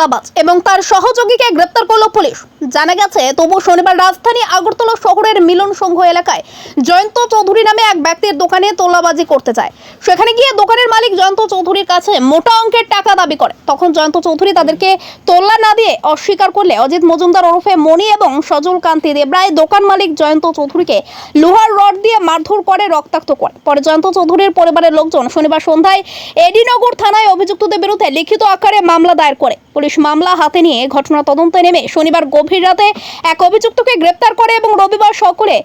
তোল্লাবাজ এবং তার সহযোগীকে গ্রেপ্তার করল পুলিশ। জানা গেছে, তবু শনিবার রাজধানী আগরতলা শহরের মিলন সংঘ এলাকায় জয়ন্ত চৌধুরী নামে এক ব্যক্তির দোকানে তোল্লাবাজি করতে যায়। সেখানে গিয়ে দোকানের মালিক জয়ন্ত চৌধুরীর কাছে মোটা অঙ্কের টাকা দাবি করে। তখন জয়ন্ত চৌধুরী তাদেরকে তোল্লা না দিয়ে অস্বীকার করলে অজিত মজুমদার ওরফে মণি এবং সজল কান্তি দেবরায় দোকান মালিক জয়ন্ত চৌধুরীকে লোহার রড দিয়ে মারধর করে, রক্তাক্ত করে। পরে জয়ন্ত চৌধুরীর পরিবারের লোকজন শনিবার সন্ধ্যায় এডিনগর থানায় অভিযুক্তদের বিরুদ্ধে লিখিত আকারে মামলা দায়ের করে। পুলিশ মামলা হাতে নিয়ে ঘটনা তদন্তে নেমে শনিবার গভীর রাতে এক অভিযুক্তকে গ্রেপ্তার করে এবং রবিবার সকালে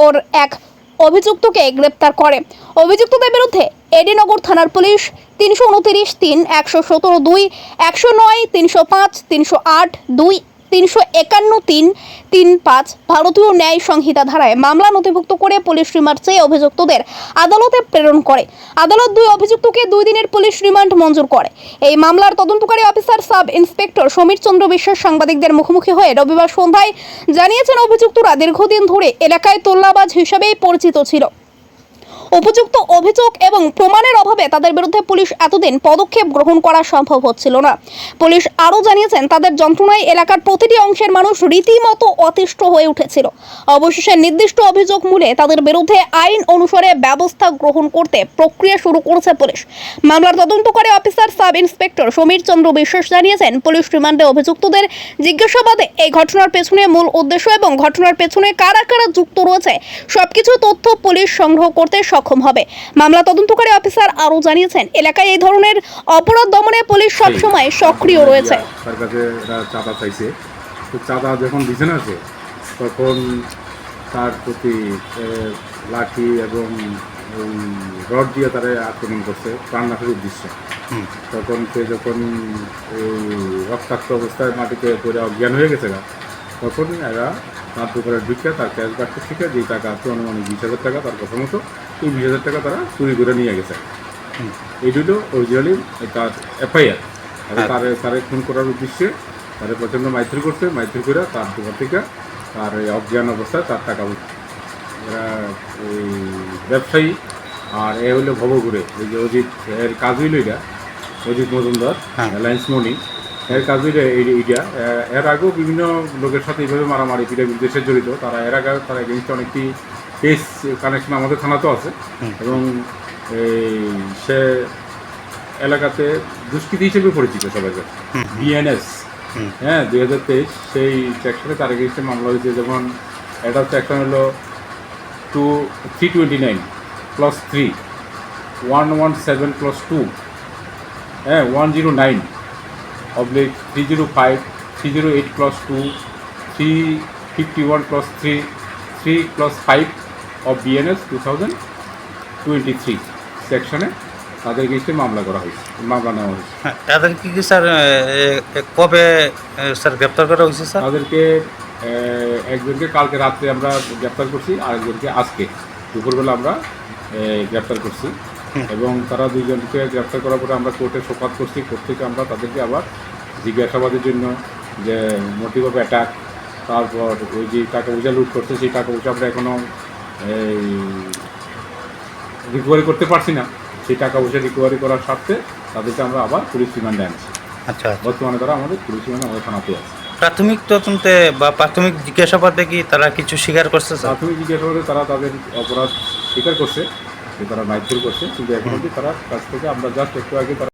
ওর এক অভিযুক্তকে গ্রেপ্তার করে। অভিযুক্তদের বিরুদ্ধে এডিনগর থানার পুলিশ 329(3), 117(2), 109, 305, 308, 2, 351, 335 ভারতীয় ন্যায় সংহিতা ধারায় মামলা নথিভুক্ত করে পুলিশ রিমান্ড চেয়ে অভিযুক্তদের আদালতে প্রেরণ করে। আদালত দুই অভিযুক্তকে 2 দিনের পুলিশ রিমান্ড মঞ্জুর করে। এই মামলার তদন্তকারী officer sub inspector Samir Chandra Biswas সাংবাদিকদের মুখোমুখি হয়ে রবিবার সন্ধ্যায় জানিয়েছেন, অভিযুক্তরা দীর্ঘদিন ধরে এলাকায় তোল্লাবাজ হিসেবেই পরিচিত ছিল। উপযুক্ত অভিযোগ এবং প্রমাণের অভাবে তাদের বিরুদ্ধে পুলিশ এতদিন পদক্ষেপ গ্রহণ করা সম্ভব হচ্ছিল না। পুলিশ আরও জানিয়েছেন, তাদের যন্ত্রণায় এলাকার প্রতিটি অংশের মানুষ রীতিমতো অতিষ্ঠ হয়ে উঠেছিল। অবশেষে নির্দিষ্ট অভিযোগ মূলে তাদের বিরুদ্ধে আইন অনুসারে ব্যবস্থা গ্রহণ করতে প্রক্রিয়া শুরু করেছে পুলিশ। মামলার তদন্তকারী officer sub inspector Samir Chandra Biswas জানিয়েছেন, পুলিশ রিমান্ডে অভিযুক্তদের জিজ্ঞাসাবাদে এই ঘটনার পেছনে মূল উদ্দেশ্য এবং ঘটনার পেছনে কারা কারা যুক্ত রয়েছে সবকিছু তথ্য পুলিশ সংগ্রহ করতে সক্ষম হবে। মামলা তদন্তকারী অফিসার আরও জানিয়েছেন, এলাকায় এই ধরনের অপরাধ দমনে পুলিশ সবসময় সক্রিয় রয়েছে। তার কাছে চাঁদা চাইছে, তো চাঁদা যখন দিছে না সে, তখন তার প্রতি লাঠি এবং রড দিয়ে তারা আক্রমণ করছে প্রাণনাশের উদ্দেশ্যে। তখন সে যখন রক্তাক্ত অবস্থায় মাটিতে পড়ে অজ্ঞান হয়ে গেছে গা, তখন এরা তার দোকানে ঢুকে তার ক্যাশ বাক্স থেকে যে টাকা আছে অনুমানিক 20,000 টাকা, তার কথা মতো এই 20,000 টাকা তারা চুরি করে নিয়ে গেছে। এই দুটো অরিজিনালি তার এফআইআর। তারে খুন করার উদ্দেশ্যে তারা প্রচণ্ড মাইথিল করছে, মাইথিল করে তার দোকান থেকে তার এই অজ্ঞান অবস্থায় তার টাকা এরা এই ব্যবসায়ী। আর এ হইলো ভবঘুরে, এই যে অজিত, এর কাজ হইল এটা অজিত মজুমদার, অ্যালায়েন্স মনি, এর কাজ হইল এইটা। এর আগেও বিভিন্ন লোকের সাথে এইভাবে মারামারি পিটাপিটি দেশে জড়িত। তারা এর আগে তার এগেনস্টে অনেকটি কেস কানেকশন আমাদের থানাতেও আছে এবং সে এলাকাতে দুষ্কৃতী হিসেবে পরিচিত সবাই কাছে। বিএনএস 2023 সেই সেকশনে তার এগেনস্টে মামলা হয়েছে। যেমন এটা সেকশন হলো 329+3, 117+2, 109/305, 308+2, 351+3, 3+5 of BNS 2023 সেকশনে তাদের এগেইনস্টে মামলা করা হয়েছে, মামলা নেওয়া হয়েছে। তাদের কি স্যার কবে স্যার গ্রেপ্তার করা হয়েছে? স্যার তাদেরকে একজনকে কালকে রাত্রে আমরা গ্রেপ্তার করছি, আরেকজনকে আজকে দুপুরবেলা আমরা গ্রেপ্তার করছি এবং তারা দুইজনকে গ্রেপ্তার করার পরে আমরা কোর্টে সোপাত করছি। কোর্ট থেকে আমরা তাদেরকে আবার জিজ্ঞাসাবাদের জন্য যে মোটিভ অফ অ্যাটাক, তারপর ওই যে টাকা পয়সা লুট করছে সেই টাকা পয়সা আমরা এখনও রিকভারি করতে পারছি না, সেই টাকা পয়সা রিকভারি করার স্বার্থে তাদেরকে আমরা আবার পুলিশ রিমান্ডে আনছি। আচ্ছা, বর্তমানে তারা আমাদের পুলিশ রিমান্ডে আমাদের থানাতে আছে। প্রাথমিক তদন্তে বা প্রাথমিক জিজ্ঞাসাবাদে কি তারা কিছু স্বীকার করছে? প্রাথমিক জিজ্ঞাসাবাদে তারা তাদের অপরাধ স্বীকার করছে যে তারা মাইথিল করছে, কিন্তু এখন অবধি তারা কাছ থেকে আমরা জাস্ট একটু আগে